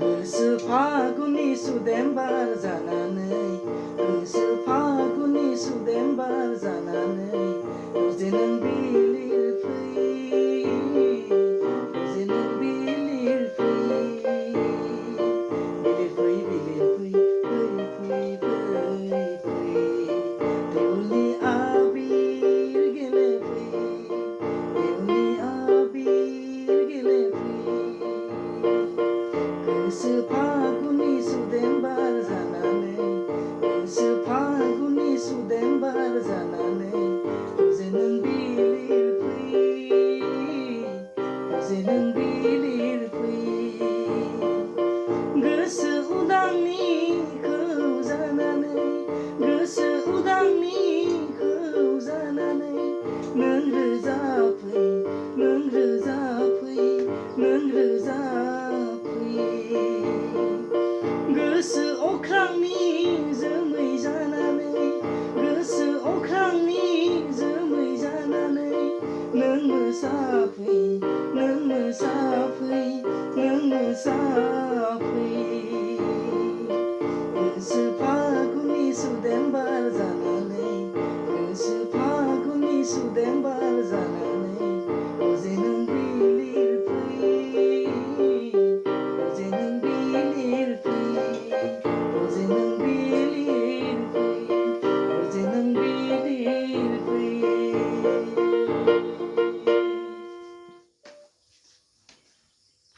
गोसो फागुननि सुदेम बार जानानै गोसो फागुननि सुदेम बार जानानै दसे नों बिलिरफै दसे नों बिलिरफै बिलिरफै बिलिरफै फै फै फै फै देवलि आबिर गेलेफै देवलि आबिर गेलेफै गोसो फागुननि सुदेम बार जानानै गोसो फागुननि सुदेम बार जानानै दसे नों बिलिरफै दसे नों बिलिरफै गोसो उदांनिखौ जानानै गोसो उदांनिखौ जानानै नों